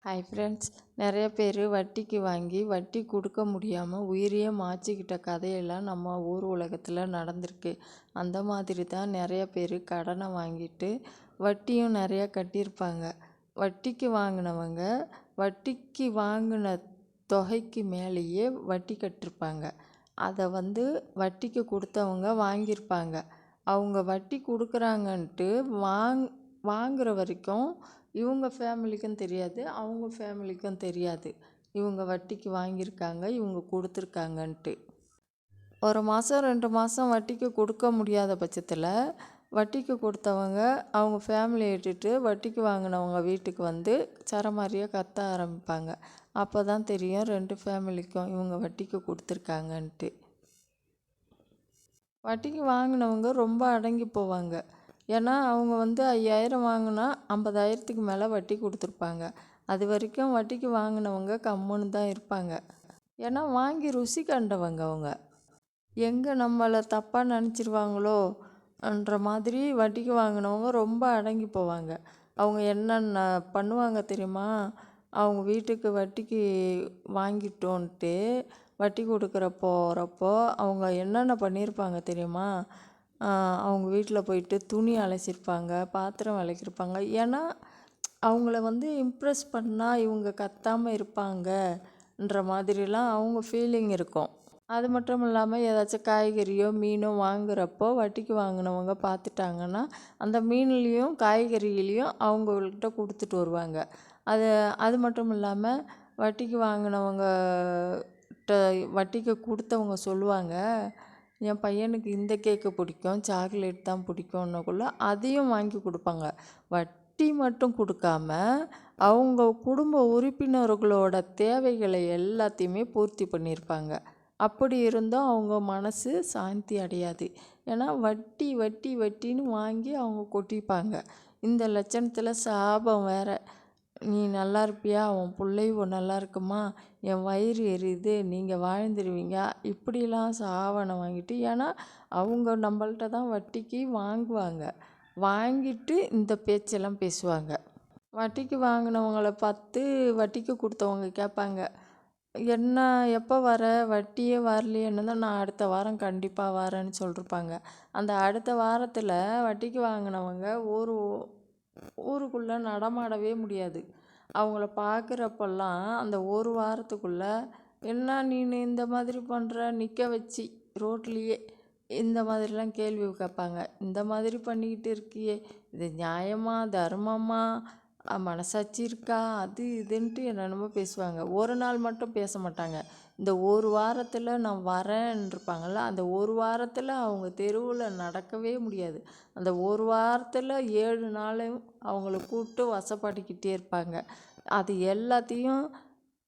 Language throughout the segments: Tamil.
ஹாய் ஃப்ரெண்ட்ஸ், நிறைய பேர் வட்டிக்கு வாங்கி வட்டி கொடுக்க முடியாமல் உயிரையே மாச்சிக்கிட்ட கதையெல்லாம் நம்ம ஊர் உலகத்தில் நடந்திருக்கு. அந்த மாதிரி தான் நிறைய பேர் கடனை வாங்கிட்டு வட்டியும் நிறையா கட்டியிருப்பாங்க. வட்டிக்கு வாங்கினவங்க வட்டிக்கு வாங்கின தொகைக்கு மேலேயே வட்டி கட்டிருப்பாங்க. அதை வட்டிக்கு கொடுத்தவங்க வாங்கியிருப்பாங்க. அவங்க வட்டி கொடுக்குறாங்கன்ட்டு வாங்குற வரைக்கும் இவங்க ஃபேமிலிக்கும் தெரியாது, அவங்க ஃபேமிலிக்கும் தெரியாது இவங்க வட்டிக்கு வாங்கியிருக்காங்க, இவங்க கொடுத்துருக்காங்கன்ட்டு. ஒரு மாதம் 2 மாதம் வட்டிக்கு கொடுக்க முடியாத பட்சத்தில் வட்டிக்கு கொடுத்தவங்க அவங்க ஃபேமிலியை விட்டுட்டு வட்டிக்கு வாங்கினவங்க வீட்டுக்கு சரமாரியாக கத்த ஆரம்பிப்பாங்க. அப்போ தான் தெரியும் 2 ஃபேமிலிக்கும் இவங்க வட்டிக்கு கொடுத்துருக்காங்கன்ட்டு. வட்டிக்கு வாங்கினவங்க ரொம்ப அடங்கி போவாங்க. ஏன்னா அவங்க 5000 வாங்கினா 50,000க்கு மேலே வட்டி கொடுத்துருப்பாங்க. அது வரைக்கும் வட்டிக்கு வாங்கினவங்க கம்முன்னு தான் இருப்பாங்க. ஏன்னா வாங்கி ருசி கண்டவங்க அவங்க. எங்கே நம்மளை தப்பாக நினச்சிருவாங்களோன்ற மாதிரி வட்டிக்கு வாங்கினவங்க ரொம்ப அடங்கி போவாங்க. அவங்க என்னென்ன பண்ணுவாங்க தெரியுமா? அவங்க வீட்டுக்கு வட்டிக்கு வாங்கிட்டோன்ட்டு வட்டி கொடுக்குற போகிறப்போ அவங்க என்னென்ன பண்ணியிருப்பாங்க தெரியுமா? அவங்க வீட்டில் போயிட்டு துணி அலசியிருப்பாங்க, பாத்திரம் விளக்கியிருப்பாங்க. ஏன்னா அவங்கள இம்ப்ரெஸ் பண்ணால் இவங்க கத்தாமல் இருப்பாங்கன்ற மாதிரிலாம் அவங்க ஃபீலிங் இருக்கும். அது மட்டும் இல்லாமல் ஏதாச்சும் காய்கறியோ மீனோ வாங்குறப்போ வட்டிக்கு வாங்கினவங்க பார்த்துட்டாங்கன்னா அந்த மீன்லேயும் காய்கறியிலையும் அவங்கள்ட்ட கொடுத்துட்டு வருவாங்க. அது மட்டும் இல்லாமல் வட்டிக்கு வாங்கினவங்க வட்டிக்கு கொடுத்தவங்க சொல்லுவாங்க, என் பையனுக்கு இந்த கேக்கு பிடிக்கும், சாக்லேட் தான் பிடிக்கும்னக்குள்ள அதையும் வாங்கி கொடுப்பாங்க. வட்டி மட்டும் கொடுக்காம அவங்க குடும்ப உறுப்பினர்களோட தேவைகளை எல்லாத்தையுமே பூர்த்தி பண்ணியிருப்பாங்க. அப்படி இருந்தும் அவங்க மனசு சாந்தி அடையாது. ஏன்னா வட்டி வட்டி வட்டின்னு வாங்கி அவங்க கொட்டிப்பாங்க. இந்த லட்சணத்தில் சாபம் வேற. நீ நல்லா இருப்பியா, உன் பிள்ளைவோ நல்லா இருக்குமா, என் வயிறு எரியுது, நீங்கள் வாழ்ந்துருவீங்க, இப்படிலாம் சாவனை வாங்கிட்டு. ஏன்னா அவங்க நம்மள்ட்ட தான் வட்டிக்கு வாங்குவாங்க. வாங்கிட்டு இந்த பேச்செல்லாம் பேசுவாங்க. வட்டிக்கு வாங்கினவங்கள பார்த்து வட்டிக்கு கொடுத்தவங்க கேட்பாங்க, என்ன எப்போ வர, வட்டியே வரலையேன்னு தான். நான் அடுத்த வாரம் கண்டிப்பாக வரேன்னு சொல்லியிருப்பாங்க. அந்த அடுத்த வாரத்தில் வட்டிக்கு வாங்கினவங்க ஊருக்குள்ளே நடமாடவே முடியாது. அவங்கள பார்க்குறப்பெல்லாம் அந்த ஒரு வாரத்துக்குள்ளே, என்ன நீனு இந்த மாதிரி பண்ணுற, நிற்க வச்சு ரோட்லேயே இந்த மாதிரிலாம் கேள்வி கேட்பாங்க. இந்த மாதிரி பண்ணிக்கிட்டு இருக்கியே, இது நியாயமா, தர்மமா, மனசாட்சி இருக்கா, அது இதுன்ட்டு என்னென்னமோ பேசுவாங்க. ஒரு நாள் மட்டும் பேச மாட்டாங்க. இந்த ஒரு வாரத்தில் நான் வரேன்ருப்பாங்கள்ல, அந்த ஒரு வாரத்தில் அவங்க தெருவில் நடக்கவே முடியாது. அந்த ஒரு வாரத்தில் 7 நாளையும் அவங்கள கூப்பிட்டு வசப்படுத்திக்கிட்டே இருப்பாங்க. அது எல்லாத்தையும்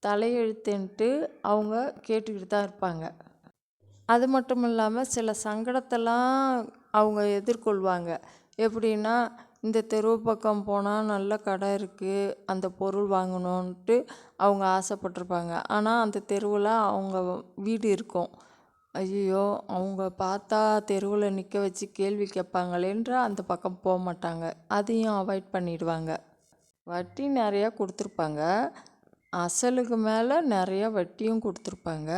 தலையெழுத்துன்ட்டு அவங்க கேட்டுக்கிட்டு தான் இருப்பாங்க. அது மட்டும் இல்லாமல் சில சங்கடத்தெல்லாம் அவங்க எதிர்கொள்வாங்க. எப்படின்னா, இந்த தெரு பக்கம் போனால் நல்ல கடை இருக்குது, அந்த பொருள் வாங்கணுன்ட்டு அவங்க ஆசைப்பட்டிருப்பாங்க. ஆனால் அந்த தெருவில் அவங்க வீடு இருக்கும். ஐயோ, அவங்க பார்த்தா தெருவில் நிற்க வச்சு கேள்வி கேட்பாங்களேன்ற அந்த பக்கம் போக மாட்டாங்க. அதையும் அவாய்ட் பண்ணிடுவாங்க. வட்டி நிறையா கொடுத்துருப்பாங்க, அசலுக்கு மேலே நிறையா வட்டியும் கொடுத்துருப்பாங்க.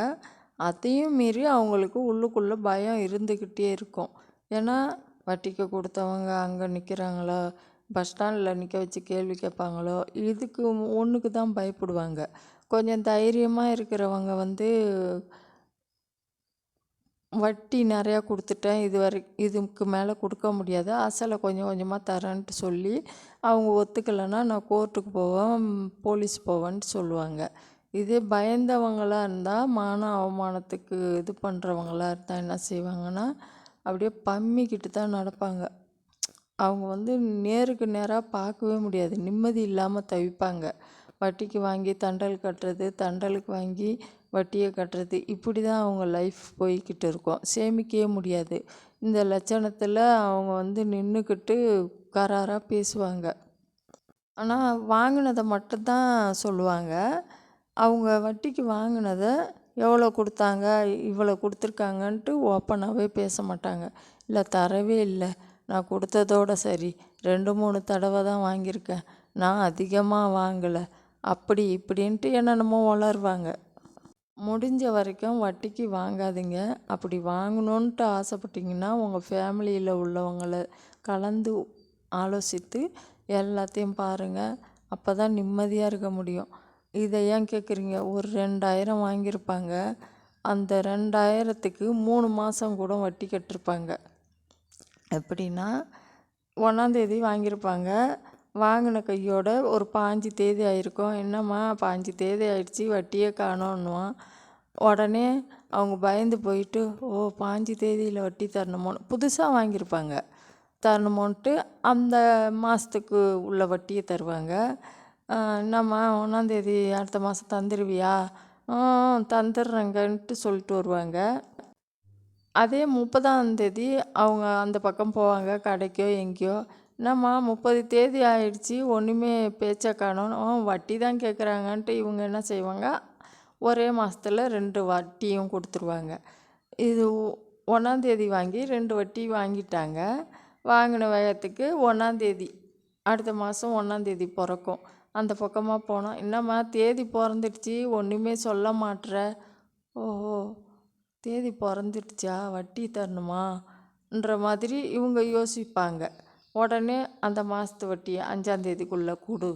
அதையும் மீறி அவங்களுக்கு உள்ளுக்குள்ளே பயம் இருந்துக்கிட்டே இருக்கும். ஏன்னா வட்டிக்கு கொடுத்தவங்க அங்கே நிற்கிறாங்களோ, பஸ் ஸ்டாண்டில் நிற்க வச்சு கேள்வி கேட்பாங்களோ, இதுக்கு ஒன்றுக்கு தான் பயப்படுவாங்க. கொஞ்சம் தைரியமாக இருக்கிறவங்க வட்டி நிறையா கொடுத்துட்டேன், இதுக்கு மேலே கொடுக்க முடியாது, அசலை கொஞ்சம் கொஞ்சமாக தரேன்ட்டு சொல்லி அவங்க ஒத்துக்கலைன்னா நான் கோர்ட்டுக்கு போவேன், போலீஸ் போவேன்ட்டு சொல்லுவாங்க. இதே பயந்தவங்களாக இருந்தால், மான அவமானத்துக்கு இது பண்ணுறவங்களாக இருந்தால் என்ன செய்வாங்கன்னா, அப்படியே பம்மிக்கிட்டு தான் நடப்பாங்க. அவங்க நேருக்கு நேராக பார்க்கவே முடியாது, நிம்மதி இல்லாமல் தவிப்பாங்க. வட்டிக்கு வாங்கி தண்டல் கட்டுறது, தண்டலுக்கு வாங்கி வட்டியை கட்டுறது, இப்படி தான் அவங்க லைஃப் போய்கிட்டு இருக்கும். சேமிக்கவே முடியாது. இந்த லட்சணத்தில் அவங்க நின்றுக்கிட்டு கராராக பேசுவாங்க. ஆனால் வாங்கினதை மட்டும்தான் சொல்லுவாங்க. அவங்க வட்டிக்கு வாங்கினதை எவ்வளோ கொடுத்தாங்க, இவ்வளோ கொடுத்துருக்காங்கன்ட்டு ஓப்பனாகவே பேச மாட்டாங்க. இல்லை, தரவே இல்லை, நான் கொடுத்ததோட சரி, 2-3 தடவை தான் வாங்கியிருக்கேன், நான் அதிகமாக வாங்கலை அப்படி இப்படின்ட்டு என்னென்னமோ வளருவாங்க. முடிஞ்ச வரைக்கும் வட்டிக்கு வாங்காதீங்க. அப்படி வாங்கணுன்ட்டு ஆசைப்பட்டீங்கன்னா உங்கள் ஃபேமிலியில் உள்ளவங்கள கலந்து ஆலோசித்து எல்லாத்தையும் பாருங்கள். அப்போ தான் நிம்மதியாக இருக்க முடியும். இதை ஏன் கேட்குறீங்க? ஒரு 2000 வாங்கியிருப்பாங்க. அந்த 2000த்துக்கு 3 மாதம் கூட வட்டி கட்டிருப்பாங்க. எப்படின்னா 1ஆந்தேதி வாங்கியிருப்பாங்க. வாங்கின கையோட ஒரு 5 தேதி ஆயிருக்கும். என்னம்மா 5 தேதி ஆயிடுச்சு வட்டியே காணோன்னுவான். உடனே அவங்க பயந்து போயிட்டு, ஓ 5 தேதியில் வட்டி தரணுமோன்னு புதுசாக வாங்கியிருப்பாங்க. தரணுமோன்ட்டு அந்த மாதத்துக்கு உள்ள வட்டியை தருவாங்க. என்னம்மா 1ஆந்தேதி அடுத்த மாதம் தந்துடுவியா? தந்துடுறேங்கன்ட்டு சொல்லிட்டு வருவாங்க. அதே 30ஆந்தேதி அவங்க அந்த பக்கம் போவாங்க, கடைக்கோ எங்கேயோ. என்னம்மா 30 தேதி ஆயிடுச்சு ஒன்றுமே பேச்சை காணோம், வட்டி தான் கேட்குறாங்கன்ட்டு இவங்க என்ன செய்வாங்க, ஒரே மாதத்தில் 2 வட்டியும் கொடுத்துருவாங்க. இது 1ஆந்தேதி வாங்கி 2 வட்டி வாங்கிட்டாங்க. வாங்கின வேகத்துக்கு 1ஆந்தேதி அடுத்த மாதம் 1ஆந்தேதி பிறக்கும். அந்த பக்கமாக போனோம், என்னம்மா தேதி பிறந்துடுச்சு ஒன்றுமே சொல்ல மாட்ற. ஓஹோ தேதி பிறந்துடுச்சா வட்டி தரணுமான்ற மாதிரி இவங்க யோசிப்பாங்க. உடனே அந்த மாதத்து வட்டியை 5ஆந்தேதிக்குள்ளே கொடு.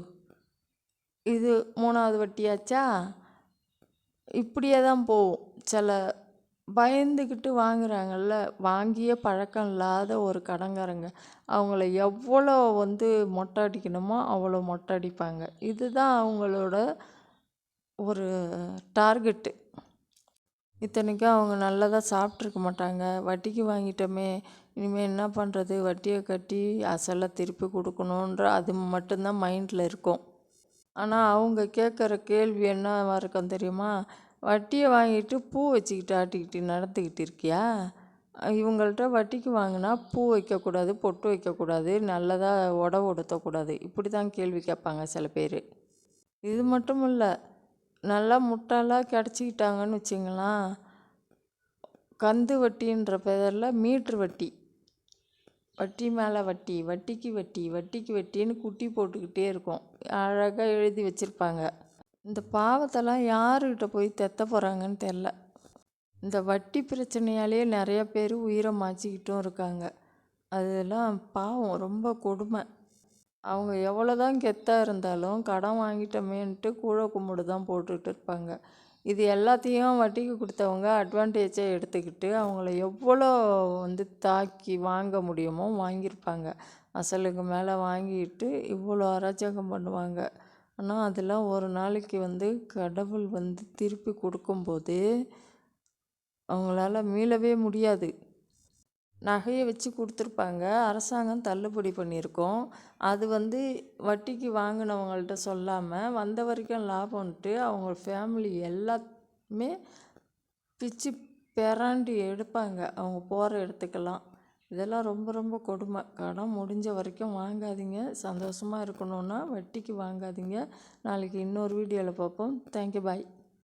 இது 3ஆவது வட்டியாச்சா? இப்படியே தான் போகும். சில பயந்துக்கிட்டு வாங்குறாங்கல்ல, வாங்கியே பழக்கம் இல்லாத ஒரு கடன்காரங்க, அவங்கள எவ்வளோ மொட்டை அடிக்கணுமோ அவ்வளோ மொட்டை அடிப்பாங்க. இதுதான் அவங்களோட ஒரு டார்கெட்டு. இத்தனைக்கும் அவங்க நல்லதாக சாப்பிட்ருக்க மாட்டாங்க. வட்டிக்கு வாங்கிட்டோமே இனிமேல் என்ன பண்ணுறது, வட்டியை கட்டி அசலை திருப்பி கொடுக்கணுன்ற அது மட்டும்தான் மைண்டில் இருக்கும். ஆனால் அவங்க கேட்குற கேள்வி என்னவா இருக்கும் தெரியுமா? வட்டியை வாங்கிட்டு பூ வச்சுக்கிட்டு ஆட்டிக்கிட்டு நடந்துக்கிட்டு இருக்கியா? இவங்கள்ட்ட வட்டிக்கு வாங்கினா பூ வைக்கக்கூடாது, பொட்டு வைக்கக்கூடாது, நல்லதாக உடவு உடுத்தக்கூடாது, இப்படி தான் கேள்வி கேட்பாங்க சில பேர். இது மட்டும் இல்லை, நல்லா முட்டாளாக கிடச்சிக்கிட்டாங்கன்னு வச்சிங்களேன், கந்து வட்டின்ற பேரில் மீட்ரு வட்டி, வட்டி மேலே வட்டி, வட்டிக்கு வட்டி, வட்டிக்கு வட்டின்னு குட்டி போட்டுக்கிட்டே இருக்கும். அழகாக எழுதி வச்சுருப்பாங்க. இந்த பாவத்தெல்லாம் யாருக்கிட்ட போய் தெத்த போகிறாங்கன்னு தெரில. இந்த வட்டி பிரச்சனையாலேயே நிறைய பேர் உயிரை மாச்சிக்கிட்டும் இருக்காங்க. அதெல்லாம் பாவம், ரொம்ப கொடுமை. அவங்க எவ்வளோ தான் கெத்தாக இருந்தாலும் கடன் வாங்கிட்டோமேன்ட்டு கூழ கும்பிடு தான் போட்டுக்கிட்டு இருப்பாங்க. இது எல்லாத்தையும் வட்டிக்கு கொடுத்தவங்க அட்வான்டேஜாக எடுத்துக்கிட்டு அவங்கள எவ்வளோ தாக்கி வாங்க முடியுமோ வாங்கியிருப்பாங்க. அசலுக்கு மேலே வாங்கிட்டு இவ்வளோ அராஜகம் பண்ணுவாங்க. ஆனால் அதெல்லாம் ஒரு நாளைக்கு கடவுள் திருப்பி கொடுக்கும்போது அவங்களால மீளவே முடியாது. நகையை வச்சு கொடுத்துருப்பாங்க, அரசாங்கம் தள்ளுபடி பண்ணியிருக்கோம். அது வட்டிக்கு வாங்கினவங்கள்ட்ட சொல்லாமல் வந்த வரைக்கும் லாபம்ன்ட்டு அவங்க ஃபேமிலி எல்லாமே பிச்சு பெராண்டி எடுப்பாங்க அவங்க போகிற இடத்துக்கெல்லாம். இதெல்லாம் ரொம்ப ரொம்ப கொடுமை. கடன் முடிஞ்ச வரைக்கும் வாங்காதீங்க. சந்தோஷமாக இருக்கணுன்னா வட்டிக்கு வாங்காதீங்க. நாளைக்கு இன்னொரு வீடியோவில் பார்ப்போம். தேங்க்யூ, பாய்.